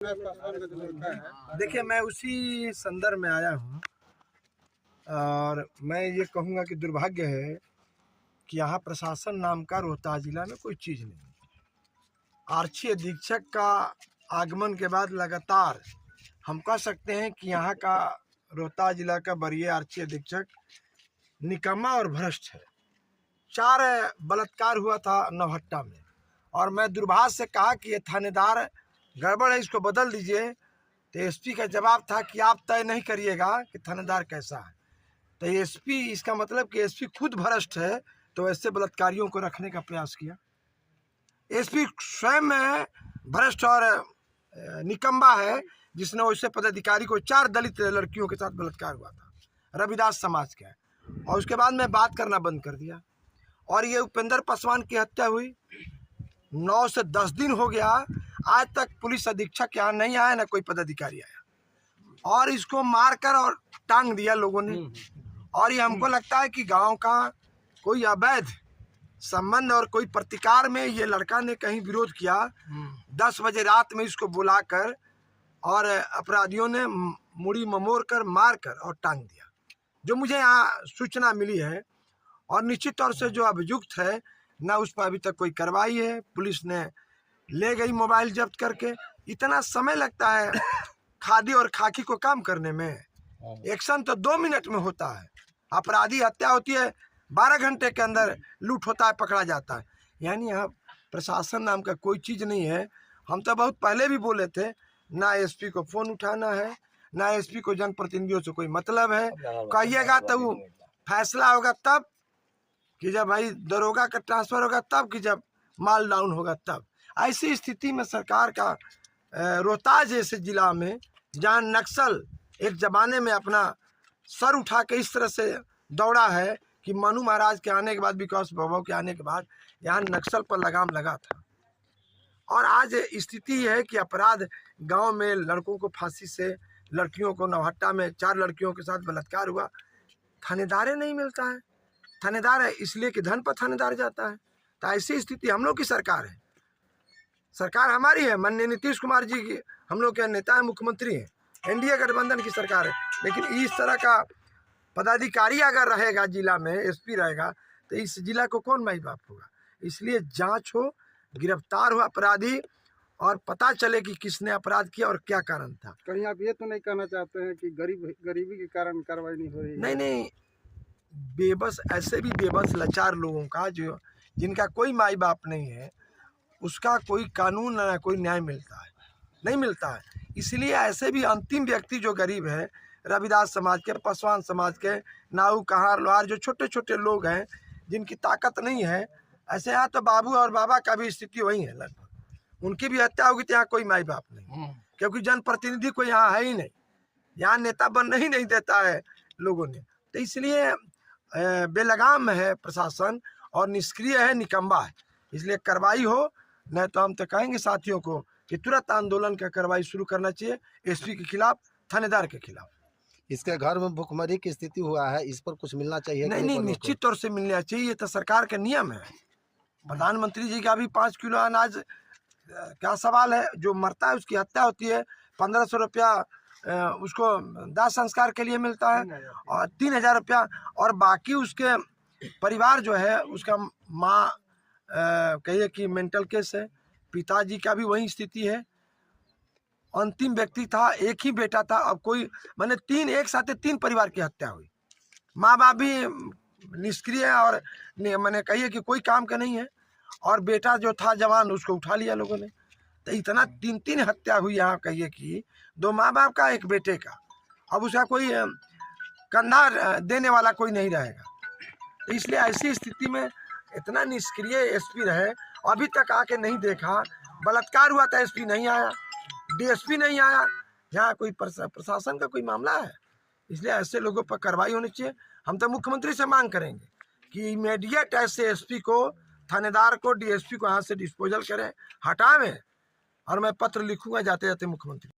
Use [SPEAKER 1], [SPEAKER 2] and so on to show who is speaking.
[SPEAKER 1] देखिए, मैं उसी संदर्भ में आया हूँ और मैं ये कहूँगा कि दुर्भाग्य है कि यहाँ प्रशासन नाम का रोहतास जिला में कोई चीज़ नहीं। आरक्षी अधीक्षक का आगमन के बाद लगातार हम कह सकते हैं कि यहाँ का रोहतास जिला का वरीय आरक्षी अधीक्षक निकम्मा और भ्रष्ट है। 4 बलात्कार हुआ था नौहट्टा में और मैं दुर्भाग्य से कहा कि ये थानेदार गड़बड़ है, इसको बदल दीजिए। तो एसपी का जवाब था कि आप तय नहीं करिएगा कि थानेदार कैसा है। तो एसपी, इसका मतलब कि एसपी खुद भ्रष्ट है, तो ऐसे बलात्कारियों को रखने का प्रयास किया। एसपी स्वयं भ्रष्ट और निकम्मा है, जिसने वैसे पदाधिकारी को 4 दलित लड़कियों के साथ बलात्कार हुआ था, रविदास समाज का, और उसके बाद में बात करना बंद कर दिया। और ये उपेंद्र पासवान की हत्या हुई, 9 से 10 दिन हो गया, आज तक पुलिस अधीक्षक यहाँ नहीं आया, ना कोई पदाधिकारी आया, और इसको मारकर और टांग दिया लोगों ने। और ये हमको लगता है कि गांव का कोई अवैध संबंध और कोई प्रतिकार में ये लड़का ने कहीं विरोध किया। 10 बजे रात में इसको बुलाकर और अपराधियों ने मुड़ी ममोड़ कर, मार कर और टांग दिया, जो मुझे यहाँ सूचना मिली है। और निश्चित तौर से जो अभियुक्त है, ना उस पर अभी तक कोई कार्रवाई है। पुलिस ने ले गई मोबाइल जब्त करके। इतना समय लगता है खादी और खाकी को काम करने में। एक्शन तो 2 मिनट में होता है। अपराधी हत्या होती है, 12 घंटे के अंदर लूट होता है, पकड़ा जाता है। यानी यहाँ प्रशासन नाम का कोई चीज़ नहीं है। हम तो बहुत पहले भी बोले थे, ना एसपी को फ़ोन उठाना है, ना एसपी को जनप्रतिनिधियों से कोई मतलब है। कहिएगा तो वो फैसला होगा तब कि जब भाई दरोगा का ट्रांसफ़र होगा, तब कि जब माल डाउन होगा तब। ऐसी स्थिति में सरकार का रोहतास जैसे ज़िला में, जहाँ नक्सल एक ज़माने में अपना सर उठा के इस तरह से दौड़ा है कि मनु महाराज के आने के बाद, विकास भैरव के आने के बाद यहाँ नक्सल पर लगाम लगा था। और आज स्थिति है कि अपराध गांव में, लड़कों को फांसी से, लड़कियों को नौहट्टा में 4 लड़कियों के साथ बलात्कार हुआ, थानेदार नहीं मिलता है। थानेदार है इसलिए कि धन पर थानेदार जाता है। तो ऐसी स्थिति हम लोग की सरकार है, सरकार हमारी है, माननीय नीतीश कुमार जी की, हम लोग के नेता है, मुख्यमंत्री हैं, एनडीए गठबंधन की सरकार है। लेकिन इस तरह का पदाधिकारी अगर रहेगा जिला में, एसपी रहेगा, तो इस जिला को कौन माई बाप होगा। इसलिए जांच हो, गिरफ्तार हो अपराधी, और पता चले कि किसने अपराध किया और क्या कारण था।
[SPEAKER 2] कहीं आप ये तो नहीं कहना चाहते हैं कि गरीबी के कारण कार्रवाई नहीं हो रही है?
[SPEAKER 1] नहीं, बेबस, ऐसे भी बेबस लाचार लोगों का, जो जिनका कोई माई बाप नहीं है, उसका कोई कानून ना कोई न्याय मिलता है, नहीं मिलता है। इसलिए ऐसे भी अंतिम व्यक्ति जो गरीब है, रविदास समाज के, पासवान समाज के, नाऊ, कहार, लोहार, जो छोटे छोटे लोग हैं जिनकी ताकत नहीं है, ऐसे यहाँ तो बाबू और बाबा का भी स्थिति वही है लगभग। उनकी भी हत्या होगी तो यहाँ कोई माई बाप नहीं, क्योंकि जनप्रतिनिधि कोई यहाँ है ही नहीं। यहाँ नेता बनने ही नहीं देता है लोगों ने। तो इसलिए बेलगाम है प्रशासन और निष्क्रिय है, निकम्मा है। इसलिए कार्रवाई हो, नहीं तो हम तो कहेंगे साथियों को कि तुरंत आंदोलन का कार्रवाई शुरू करना चाहिए, एसपी के खिलाफ, थानेदार के खिलाफ।
[SPEAKER 3] इसके घर में भुखमरी की स्थिति हुआ है, इस पर कुछ मिलना चाहिए?
[SPEAKER 1] नहीं, निश्चित तौर से मिलना चाहिए, ये तो सरकार का नियम है। प्रधानमंत्री जी का भी 5 किलो अनाज क्या सवाल है। जो मरता है उसकी हत्या होती है, 1500 रुपया उसको दाह संस्कार के लिए मिलता है, और 3000 रुपया, और बाकी उसके परिवार जो है, उसका माँ कहिए कि मेंटल केस है, पिताजी का भी वही स्थिति है। अंतिम व्यक्ति था, एक ही बेटा था, अब कोई, मैंने 3 एक साथ 3 परिवार की हत्या हुई। माँ बाप भी निष्क्रिय है और मैंने कहिए कि कोई काम का नहीं है, और बेटा जो था जवान, उसको उठा लिया लोगों ने। तो इतना 3 हत्या हुई यहाँ, कहिए कि 2 माँ बाप का, 1 बेटे का। अब उसका कोई कंधा देने वाला कोई नहीं रहेगा। तो इसलिए ऐसी स्थिति में इतना निष्क्रिय एसपी रहे, अभी तक आके नहीं देखा। बलात्कार हुआ था, एसपी नहीं आया, डीएसपी नहीं आया, यहाँ कोई प्रशासन का कोई मामला है। इसलिए ऐसे लोगों पर कार्रवाई होनी चाहिए। हम तो मुख्यमंत्री से मांग करेंगे कि इमीडिएट ऐसे एसपी को, थानेदार को, डीएसपी को यहाँ से डिस्पोजल करें, हटावें। और मैं पत्र लिखूंगा जाते जाते मुख्यमंत्री।